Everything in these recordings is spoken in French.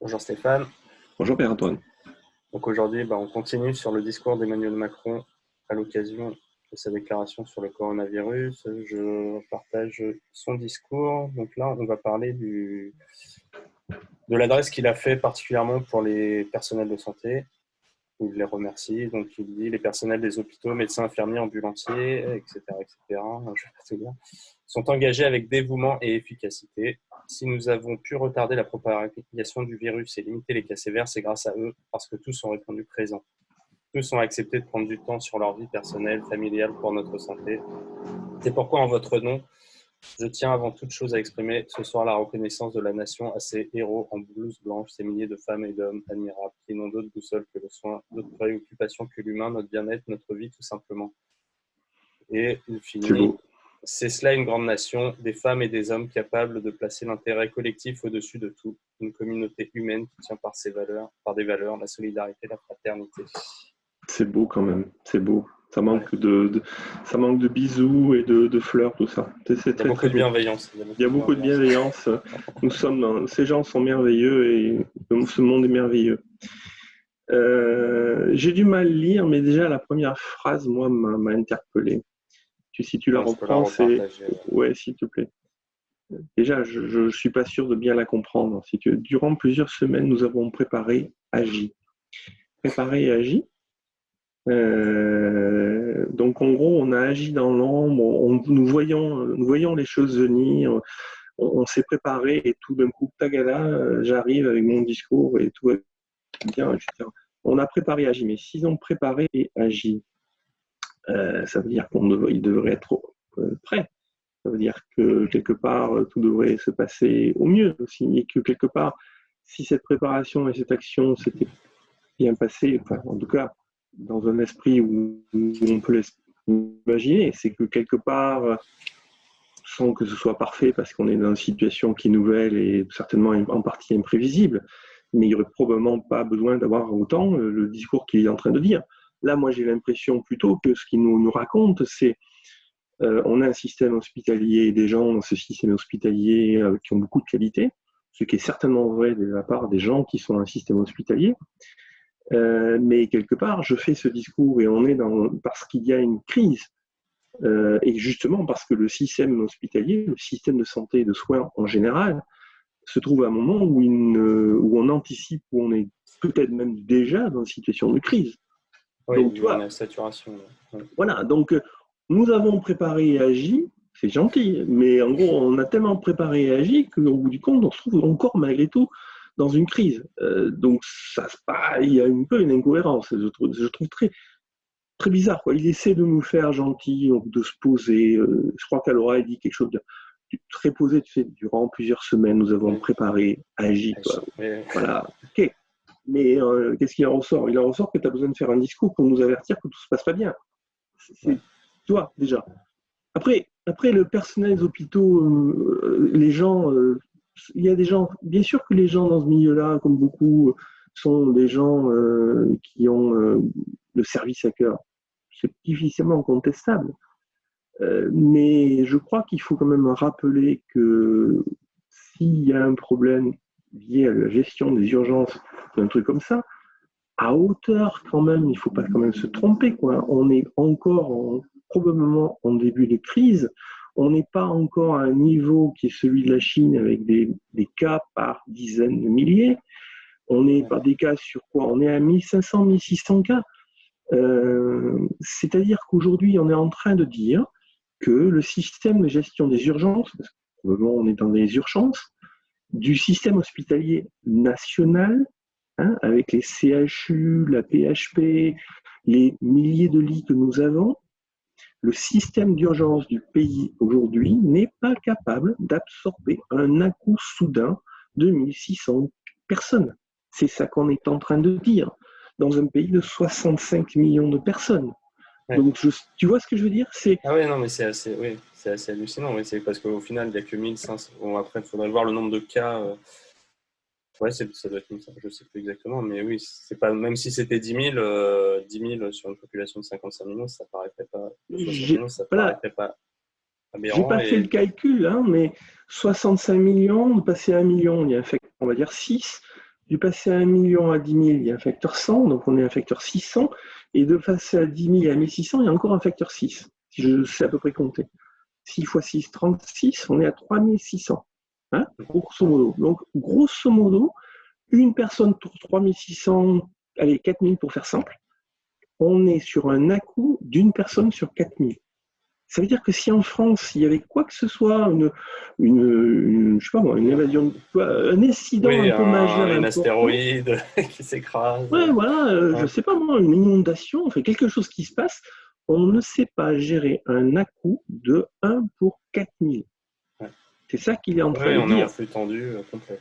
Bonjour Stéphane. Bonjour Pierre-Antoine. Donc aujourd'hui, on continue sur le discours d'Emmanuel Macron à l'occasion de sa déclaration sur le coronavirus. Je partage son discours. Donc là, on va parler de l'adresse qu'il a fait particulièrement pour les personnels de santé. Il les remercie. Donc il dit les personnels des hôpitaux, médecins, infirmiers, ambulanciers, etc., etc. Je vais pas tout dire, sont engagés avec dévouement et efficacité. Si nous avons pu retarder la propagation du virus et limiter les cas sévères, c'est grâce à eux, parce que tous ont répondu présent. Tous ont accepté de prendre du temps sur leur vie personnelle, familiale pour notre santé. C'est pourquoi, en votre nom, je tiens avant toute chose à exprimer ce soir la reconnaissance de la nation à ces héros en blouse blanche, ces milliers de femmes et d'hommes admirables, qui n'ont d'autre boussole que le soin, d'autres préoccupations que l'humain, notre bien-être, notre vie tout simplement. Et il C'est finit, beau. c'est cela une grande nation, des femmes et des hommes capables de placer l'intérêt collectif au-dessus de tout, une communauté humaine qui tient par ses valeurs, par des valeurs, la solidarité, la fraternité. C'est beau quand même. C'est beau. Ouais. Ça manque de bisous et de fleurs, tout ça. C'est Il y a très beaucoup très de beau. bienveillance. Il y a beaucoup de bienveillance. Ces gens sont merveilleux et ce monde est merveilleux. J'ai du mal à lire, mais déjà la première phrase, moi, m'a interpellé. Si tu la Attends, je peux la reprends, c'est repartager. ouais, s'il te plaît. Déjà, je suis pas sûr de bien la comprendre. Si tu... Durant plusieurs semaines, nous avons préparé, agi. Préparé et agi. Donc en gros, on a agi dans l'ombre, nous voyons les choses venir, on s'est préparé et tout d'un coup, tagada, j'arrive avec mon discours et tout va bien, etc. On a préparé et agi, mais s'ils ont préparé et agi, ça veut dire qu'ils devraient être prêts. Ça veut dire que quelque part, tout devrait se passer au mieux aussi, et que quelque part, si cette préparation et cette action s'étaient bien passées, enfin, en tout cas, dans un esprit où on peut l'imaginer, c'est que quelque part, sans que ce soit parfait, parce qu'on est dans une situation qui est nouvelle et certainement en partie imprévisible, mais il n'y aurait probablement pas besoin d'avoir autant le discours qu'il est en train de dire. Là, moi, j'ai l'impression plutôt que ce qu'il nous raconte, c'est on a un système hospitalier et des gens dans ce système hospitalier qui ont beaucoup de qualité, ce qui est certainement vrai de la part des gens qui sont dans un système hospitalier. Mais quelque part, je fais ce discours et on est parce qu'il y a une crise. Et justement parce que le système hospitalier, le système de santé et de soins en général, se trouve à un moment où on anticipe, où on est peut-être même déjà dans une situation de crise. Oui, Donc, tu on vois, est à saturation. Ouais. voilà. Donc, nous avons préparé et agi, c'est gentil, mais en gros, on a tellement préparé et agi qu'au bout du compte, on se trouve encore malgré tout dans une crise. Donc, il y a un peu une incohérence, je trouve très, très bizarre, quoi. Il essaie de nous faire gentils, de se poser. Je crois qu'Alora a dit quelque chose de très posé. Tu sais, durant plusieurs semaines, nous avons Oui. préparé, agi, quoi. Oui. Voilà, ok. Mais qu'est-ce qu'il en ressort? Il en ressort que tu as besoin de faire un discours pour nous avertir que tout se passe pas bien. Ouais. Toi, déjà. Après, le personnel des hôpitaux, les gens, il y a des gens, bien sûr que les gens dans ce milieu-là, comme beaucoup, sont des gens qui ont le service à cœur. C'est difficilement contestable. Mais je crois qu'il faut quand même rappeler que s'il y a un problème lié à la gestion des urgences, un truc comme ça, à hauteur quand même, il ne faut pas quand même se tromper, quoi. On est encore probablement en début de crise. On n'est pas encore à un niveau qui est celui de la Chine avec des cas par dizaines de milliers. On n'est pas des cas sur quoi? On est à 1500, 1600 cas. C'est-à-dire qu'aujourd'hui, on est en train de dire que le système de gestion des urgences, parce que probablement on est dans des urgences, du système hospitalier national, hein, avec les CHU, la PHP, les milliers de lits que nous avons, le système d'urgence du pays aujourd'hui n'est pas capable d'absorber un à-coup soudain de 1600 personnes. C'est ça qu'on est en train de dire dans un pays de 65 millions de personnes. Ouais. Donc, tu vois ce que je veux dire? C'est Ah oui, non, mais c'est assez hallucinant. Oui, c'est parce qu'au final, il n'y a que 1500. Bon, après, il faudrait voir le nombre de cas. Ouais, ça doit être comme ça. Je ne sais plus exactement. Mais oui, c'est pas, même si c'était 10 000 sur une population de 55 millions, ça paraîtrait pas, de 60 millions, ça voilà, paraîtrait pas j'ai aberrant. pas fait le Et calcul, hein, mais 65 millions, de passer à 1 million, il y a un fait, on va dire 6. Du passer à 1 million à 10 000, il y a un facteur 100, donc on est un facteur 600. Et de passer à 10 000 à 1600, il y a encore un facteur 6, si je sais à peu près compter. 6 fois 6, 36, on est à 3600. Hein, grosso modo. Donc, grosso modo, une personne pour 3600, allez, 4000 pour faire simple, on est sur un à-coup d'une personne sur 4000. Ça veut dire que si en France, il y avait quoi que ce soit, je sais pas moi, une évasion, un incident Oui, un peu majeur, un important, astéroïde qui s'écrase. ouais, voilà, je Ouais. sais pas moi, une inondation, enfin quelque chose qui se passe, on ne sait pas gérer un à-coup de 1 pour 4000. Ouais. C'est ça qu'il est en train Oui, de on est en dire. flux tendu complet.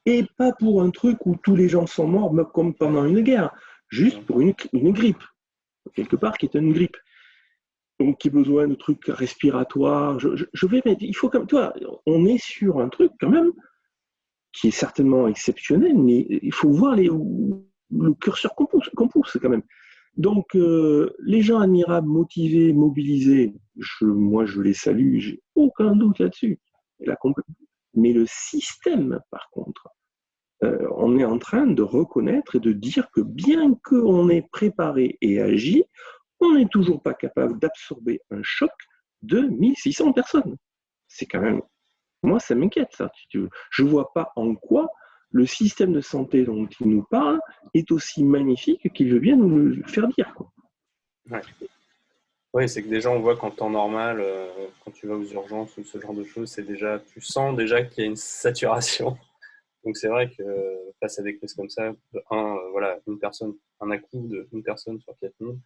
Et pas pour un truc où tous les gens sont morts comme Ouais. pendant une guerre, juste Ouais. pour une grippe, quelque part qui est une grippe. Donc qui a besoin de trucs respiratoires. Je vais mettre, il faut comme toi, on est sur un truc quand même qui est certainement exceptionnel, mais il faut voir le curseur qu'on pousse quand même. Donc, les gens admirables, motivés, mobilisés, moi je les salue, j'ai aucun doute là-dessus. Mais le système, par contre, on est en train de reconnaître et de dire que bien qu'on ait préparé et agi, on n'est toujours pas capable d'absorber un choc de 1600 personnes. C'est quand même, moi ça m'inquiète ça. Je ne vois pas en quoi le système de santé dont il nous parle est aussi magnifique qu'il veut bien nous le faire dire, quoi. Ouais. Oui, c'est que déjà, on voit qu'en temps normal, quand tu vas aux urgences ou ce genre de choses, tu sens déjà qu'il y a une saturation. Donc, c'est vrai que face à des crises comme ça, voilà, un à-coup d'une personne sur 4000,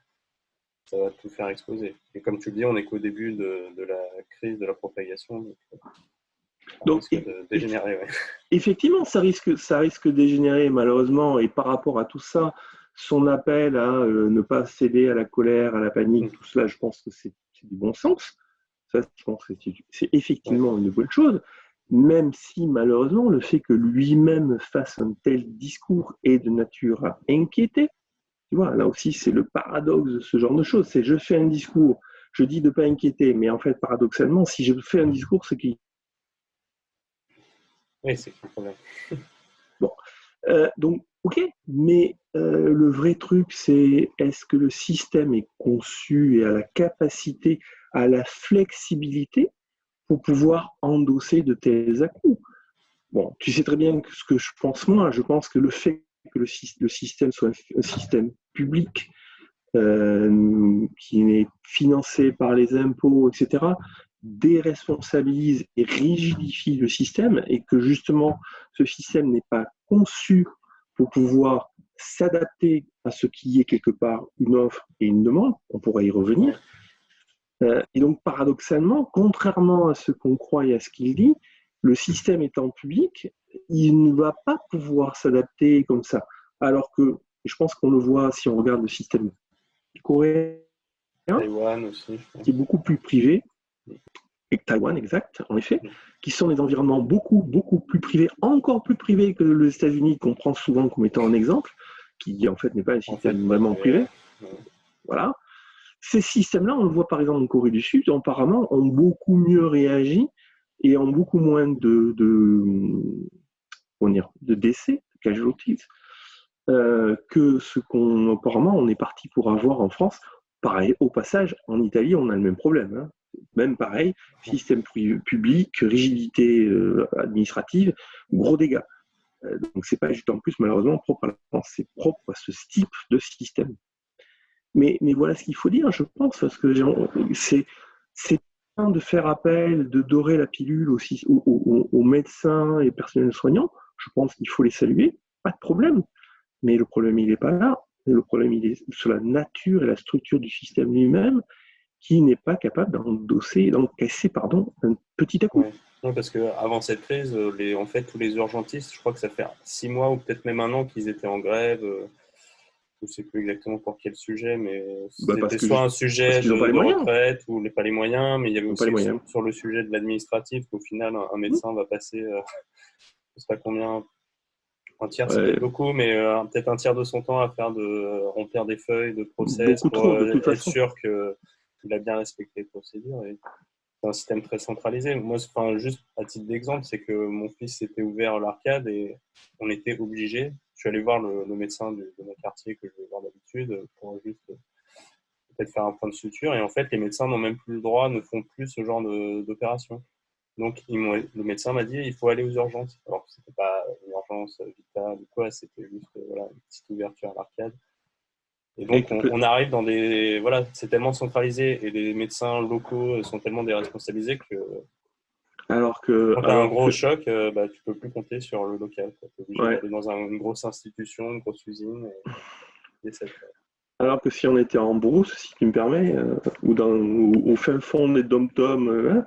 ça va tout faire exploser. Et comme tu le dis, on n'est qu'au début de la crise, de la propagation, donc ça Donc, risque de dégénérer. Ouais. effectivement, ça risque de dégénérer malheureusement. Et par rapport à tout ça, son appel à ne pas céder à la colère, à la panique, tout cela, je pense que c'est du bon sens. Ça, je pense que c'est Ouais. effectivement une bonne chose, même si malheureusement le fait que lui-même fasse un tel discours est de nature à inquiéter. Tu vois, là aussi, c'est le paradoxe de ce genre de choses. C'est je fais un discours, je dis de ne pas inquiéter, mais en fait, paradoxalement, si je fais un discours, c'est qu'il... Oui, c'est un problème. Bon, donc, ok, mais le vrai truc, c'est est-ce que le système est conçu et a la capacité, à la flexibilité pour pouvoir endosser de tels à-coups? Bon, tu sais très bien ce que je pense moi. Je pense que le fait que le système soit un système public, qui est financé par les impôts, etc., déresponsabilise et rigidifie le système et que justement ce système n'est pas conçu pour pouvoir s'adapter à ce qui est quelque part une offre et une demande, on pourrait y Ouais. revenir. Et donc paradoxalement, contrairement à ce qu'on croit et à ce qu'il dit, le système étant public, il ne va pas pouvoir s'adapter comme ça. Alors que, je pense qu'on le voit si on regarde le système coréen, Taïwan aussi, je qui est pense. beaucoup plus privé, et Taïwan, exact, en effet, qui sont des environnements beaucoup, beaucoup plus privés, encore plus privés que les États-Unis, qu'on prend souvent comme étant un exemple, qui en fait n'est pas un En fait, système pas vraiment privé. ouais. Voilà. Ces systèmes-là, on le voit par exemple en Corée du Sud, apparemment, ont beaucoup mieux réagi et ont beaucoup moins de décès, de casualties, que ce qu'on apparemment on est parti pour avoir en France. Pareil, au passage, en Italie, on a le même problème. Hein. Même pareil, système public, rigidité administrative, gros dégâts. Donc c'est pas juste en plus malheureusement propre à la France, c'est propre à ce type de système. Mais voilà ce qu'il faut dire, je pense, parce que c'est bien de faire appel, de dorer la pilule aux médecins et personnels soignants. Je pense qu'il faut les saluer, pas de problème. Mais le problème, il n'est pas là. Le problème, il est sur la nature et la structure du système lui-même, qui n'est pas capable d'encaisser, un petit à coup. Ouais. Non, parce qu'avant cette crise, en fait, tous les urgentistes, je crois que ça fait 6 mois ou peut-être même un an qu'ils étaient en grève. Je ne sais plus exactement pour quel sujet, mais Parce c'était que soit un parce sujet qu'ils n'ont pas les de moyens. retraite ou pas les moyens, mais il y avait Ils n'ont pas les aussi moyens. sur le sujet de l'administratif qu'au final, un médecin va passer, je ne sais pas combien, un tiers, c'est peut-être Ouais, beaucoup, mais peut-être un tiers de son temps à faire remplir des feuilles de process beaucoup pour trop, de toute être façon. sûr qu'il a bien respecté les procédures. Et c'est un système très centralisé. Moi, enfin, juste à titre d'exemple, c'est que mon fils s'était ouvert l'arcade et on était obligé. Je suis allé voir le médecin de mon quartier que je vais voir d'habitude pour juste peut-être faire un point de suture. Et en fait, les médecins n'ont même plus le droit, ne font plus ce genre d'opération. Donc, le médecin m'a dit il faut aller aux urgences. Alors que c'était pas une urgence vitale ou quoi, c'était juste voilà, une petite ouverture à l'arcade. Et donc, on arrive dans des. Voilà, c'est tellement centralisé et les médecins locaux sont tellement déresponsabilisés que quand tu as un gros choc, bah, tu peux plus compter sur le local. Tu es obligé d'aller dans une grosse institution, une grosse usine. Et alors que si on était en brousse, si tu me permets, ou au fin fond des dom-toms,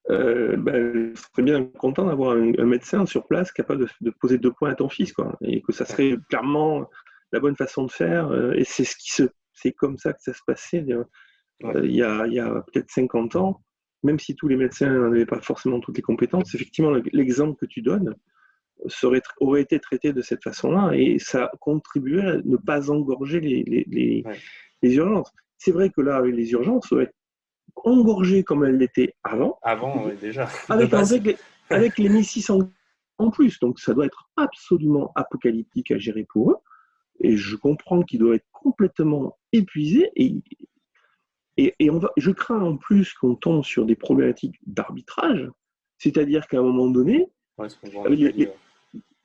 ben, je serais bien content d'avoir un médecin sur place capable de poser 2 points à ton fils, quoi, et que ça serait clairement la bonne façon de faire. Et c'est comme ça que ça se passait il y a peut-être 50 ans, même si tous les médecins n'avaient pas forcément toutes les compétences. Effectivement, l'exemple que tu donnes aurait été traité de cette façon-là, et ça contribuait à ne pas engorger les urgences. C'est vrai que là, avec les urgences, ça va être engorgé comme elles l'étaient avant. Avant, oui, déjà. Avec les 1600 en plus. Donc, ça doit être absolument apocalyptique à gérer pour eux. Et je comprends qu'ils doivent être complètement épuisés. Et je crains en plus qu'on tombe sur des problématiques d'arbitrage. C'est-à-dire qu'à un moment donné,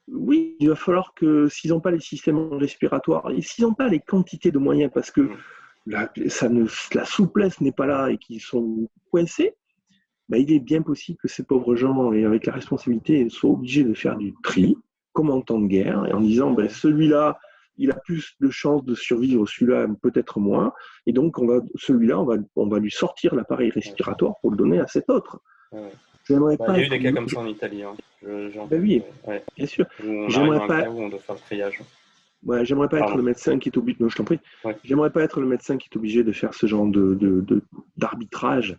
oui, il va falloir que s'ils n'ont pas les systèmes respiratoires, et s'ils n'ont pas les quantités de moyens, parce que la souplesse n'est pas là et qu'ils sont coincés, ben, il est bien possible que ces pauvres gens, et avec la responsabilité, soient obligés de faire du tri, comme en temps de guerre, et en disant ben, celui-là, il a plus de chances de survivre, celui-là peut-être moins, et donc celui-là, on va lui sortir l'appareil respiratoire pour le donner à cet autre. Il y a eu des cas comme ça en Italie. Hein. Ben oui, bien sûr. J'aimerais pas. Où on doit faire le triage. Ouais, j'aimerais pas être le médecin qui est obligé. Non, je t'en prie. Ouais. J'aimerais pas être le médecin qui est obligé de faire ce genre d'arbitrage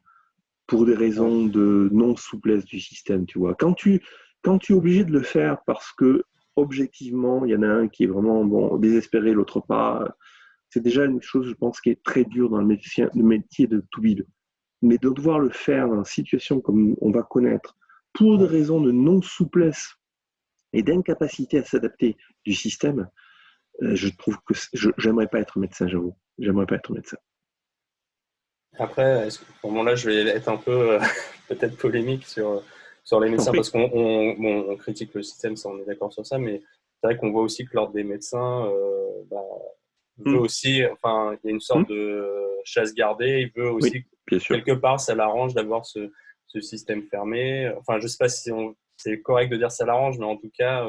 pour des raisons de non-souplesse du système, tu vois. Quand tu es obligé de le faire parce que objectivement, il y en a un qui est vraiment désespéré, l'autre pas, c'est déjà une chose, je pense, qui est très dure dans le métier de toubib. Mais de devoir le faire dans une situation comme on va connaître, pour des raisons de non-souplesse et d'incapacité à s'adapter du système, je trouve que j'aimerais pas être médecin, j'avoue. J'aimerais pas être médecin. Après, à ce moment-là, je vais être un peu peut-être polémique sur les médecins parce qu'on critique le système, ça, on est d'accord sur ça, mais c'est vrai qu'on voit aussi que l'ordre des médecins veut aussi, enfin, il y a une sorte de chasse gardée, il veut aussi, quelque part, ça l'arrange d'avoir ce système fermé. Enfin, je sais pas si c'est correct de dire ça l'arrange, mais en tout cas,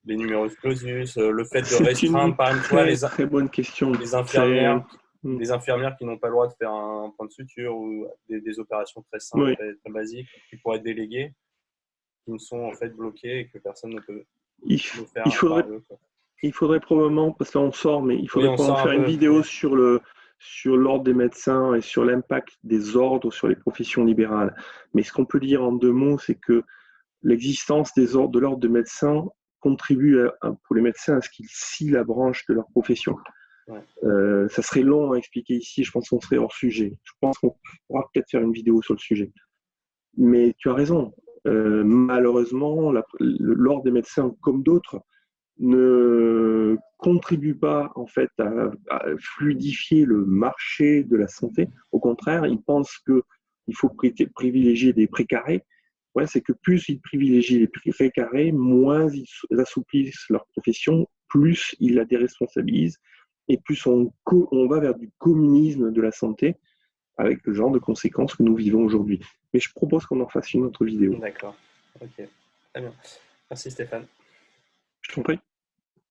les numerus clausus, le fait de restreindre, par exemple, très bonne question. Les infirmières qui n'ont pas le droit de faire un point de suture ou des opérations très simples, très basiques, qui pourraient être déléguées, qui ne sont en fait bloquées et que personne ne peut le faire. Il faudrait probablement, parce que là on sort, mais il faudrait probablement faire une vidéo sur l'ordre des médecins et sur l'impact des ordres sur les professions libérales. Mais ce qu'on peut dire en 2 mots, c'est que l'existence de l'ordre des médecins contribue pour les médecins à ce qu'ils scient la branche de leur profession. Ça serait long à expliquer ici, je pense qu'on serait hors sujet. Je pense qu'on pourra peut-être faire une vidéo sur le sujet. Mais tu as raison. Malheureusement, l'ordre des médecins, comme d'autres, ne contribue pas en fait à fluidifier le marché de la santé. Au contraire, ils pensent qu'il faut privilégier des précarés. Ouais, c'est que plus ils privilégient les précarés, moins ils assouplissent leur profession, plus ils la déresponsabilisent et plus on va vers du communisme de la santé avec le genre de conséquences que nous vivons aujourd'hui. Mais je propose qu'on en fasse une autre vidéo. D'accord. Ok. Très bien. Merci Stéphane. Je t'en prie.